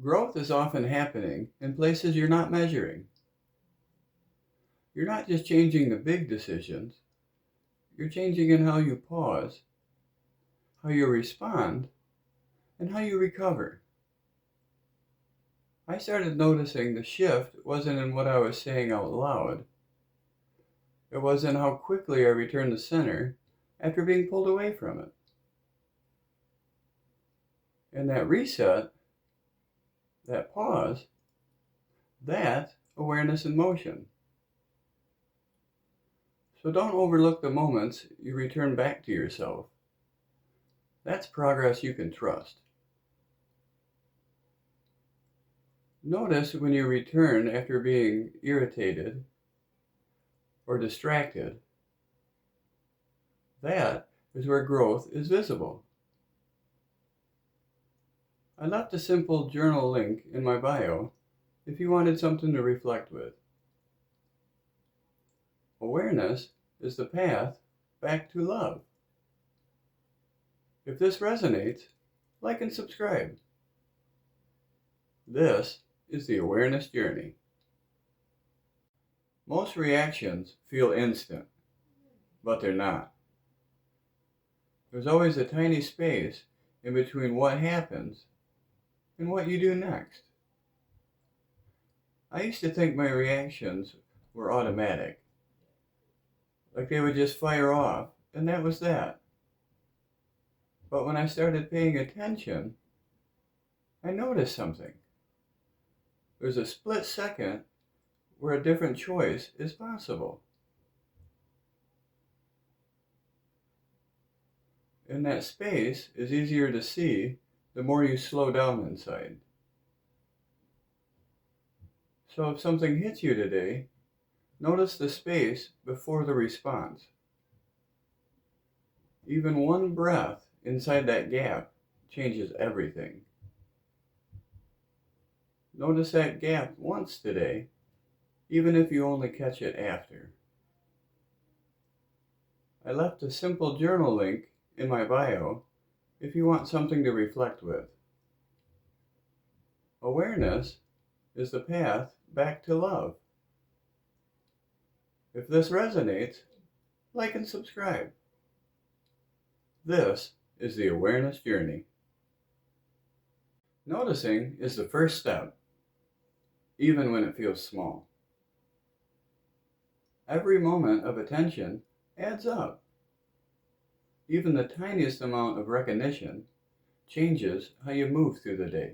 Growth is often happening in places you're not measuring. You're not just changing the big decisions, you're changing in how you pause, how you respond, and how you recover. I started noticing the shift wasn't in what I was saying out loud, it was in how quickly I returned to center after being pulled away from it. And that reset, that pause, that awareness in motion. So don't overlook the moments you return back to yourself. That's progress you can trust. Notice when you return after being irritated or distracted. That is where growth is visible. I left a simple journal link in my bio if you wanted something to reflect with. Awareness is the path back to love. If this resonates, like and subscribe. This is the awareness journey. Most reactions feel instant, but they're not. There's always a tiny space in between what happens and what you do next. I used to think my reactions were automatic, like they would just fire off, and that was that. But when I started paying attention, I noticed something. There's a split second where a different choice is possible. And that space is easier to see the more you slow down inside. So if something hits you today, notice the space before the response. Even one breath inside that gap changes everything. Notice that gap once today, even if you only catch it after. I left a simple journal link in my bio if you want something to reflect with. Awareness is the path back to love. If this resonates, like and subscribe. This is the awareness journey. Noticing is the first step, even when it feels small. Every moment of attention adds up. Even the tiniest amount of recognition changes how you move through the day.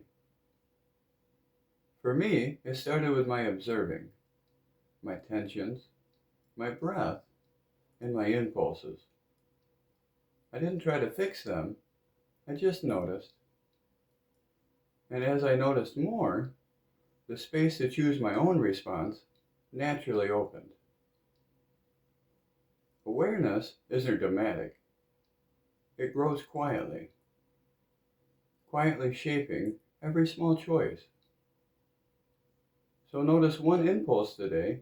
For me, it started with my observing, my tensions, my breath, and my impulses. I didn't try to fix them, I just noticed. And as I noticed more, the space to choose my own response naturally opened. Awareness isn't dramatic. It grows quietly shaping every small choice. So notice one impulse today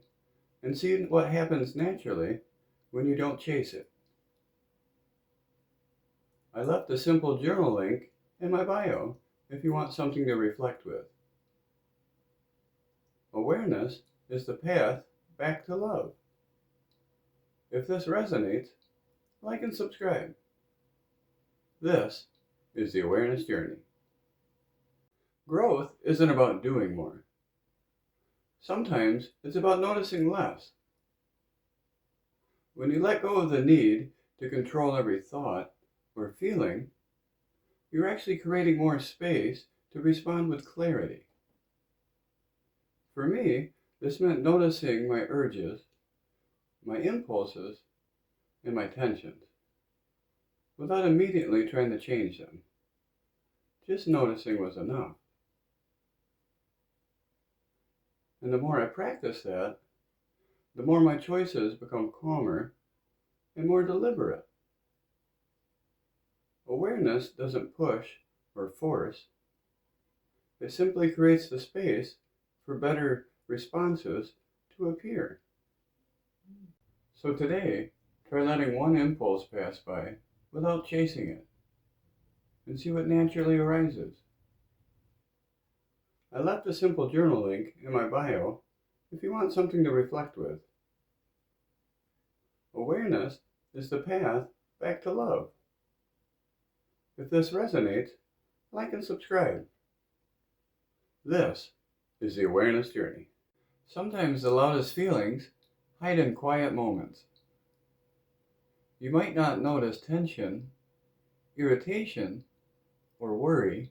and see what happens naturally when you don't chase it. I left a simple journal link in my bio if you want something to reflect with. Awareness is the path back to love. If this resonates, like and subscribe. This is the awareness journey. Growth isn't about doing more. Sometimes it's about noticing less. When you let go of the need to control every thought or feeling, you're actually creating more space to respond with clarity. For me, this meant noticing my urges, my impulses, and my tensions, without immediately trying to change them. Just noticing was enough. And the more I practice that, the more my choices become calmer and more deliberate. Awareness doesn't push or force. It simply creates the space for better responses to appear. So today, try letting one impulse pass by without chasing it and see what naturally arises. I left a simple journal link in my bio if you want something to reflect with. Awareness is the path back to love. If this resonates, like and subscribe. This is the awareness journey. Sometimes the loudest feelings hide in quiet moments. You might not notice tension, irritation, or worry,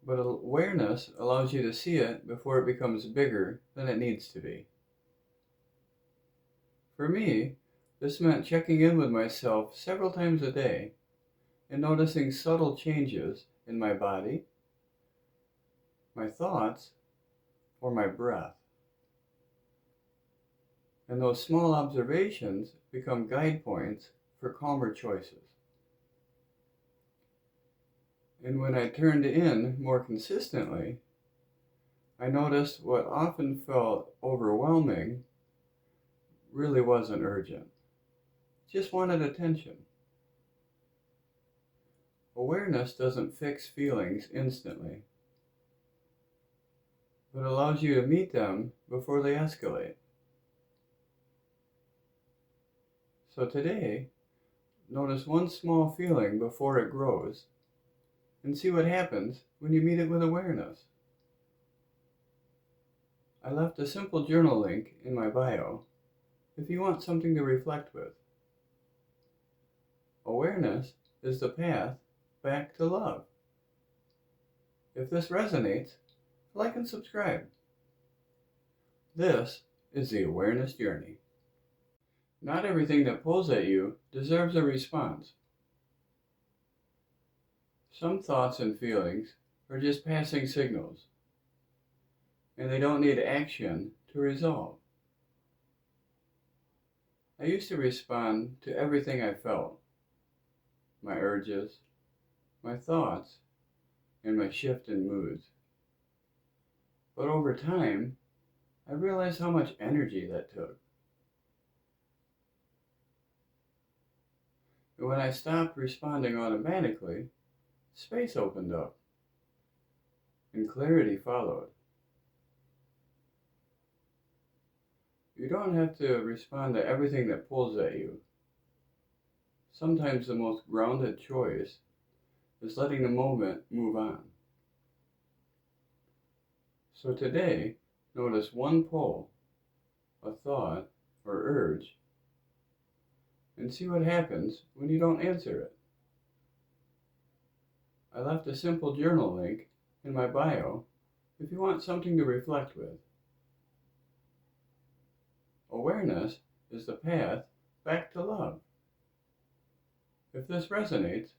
but awareness allows you to see it before it becomes bigger than it needs to be. For me, this meant checking in with myself several times a day and noticing subtle changes in my body, my thoughts, or my breath. And those small observations become guide points for calmer choices. And when I turned in more consistently, I noticed what often felt overwhelming really wasn't urgent. Just wanted attention. Awareness doesn't fix feelings instantly, but allows you to meet them before they escalate. So today, notice one small feeling before it grows, and see what happens when you meet it with awareness. I left a simple journal link in my bio if you want something to reflect with. Awareness is the path back to love. If this resonates, like and subscribe. This is the awareness journey. Not everything that pulls at you deserves a response. Some thoughts and feelings are just passing signals, and they don't need action to resolve. I used to respond to everything I felt, my urges, my thoughts, and my shift in moods. But over time, I realized how much energy that took. And when I stopped responding automatically, space opened up, and clarity followed. You don't have to respond to everything that pulls at you. Sometimes the most grounded choice is letting the moment move on. So today, notice one pull, a thought or urge, and see what happens when you don't answer it. I left a simple journal link in my bio if you want something to reflect with. Awareness is the path back to love. If this resonates,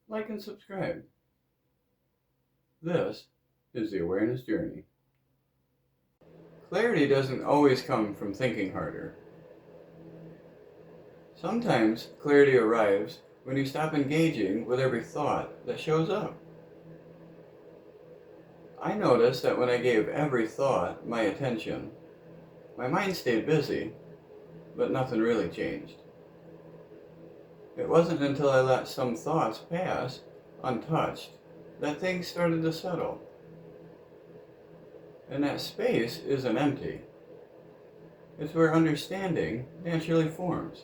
like and subscribe. This is the awareness journey. Clarity doesn't always come from thinking harder. Sometimes clarity arrives when you stop engaging with every thought that shows up. I noticed that when I gave every thought my attention, my mind stayed busy, but nothing really changed. It wasn't until I let some thoughts pass untouched that things started to settle. And that space isn't empty. It's where understanding naturally forms.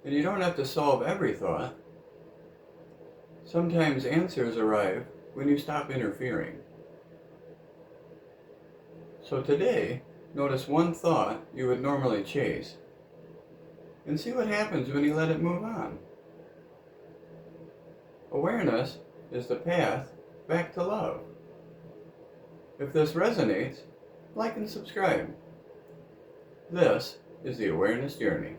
And you don't have to solve every thought. Sometimes answers arrive when you stop interfering. So today, notice one thought you would normally chase, and see what happens when you let it move on. Awareness is the path back to love. If this resonates, like and subscribe. This is the awareness journey.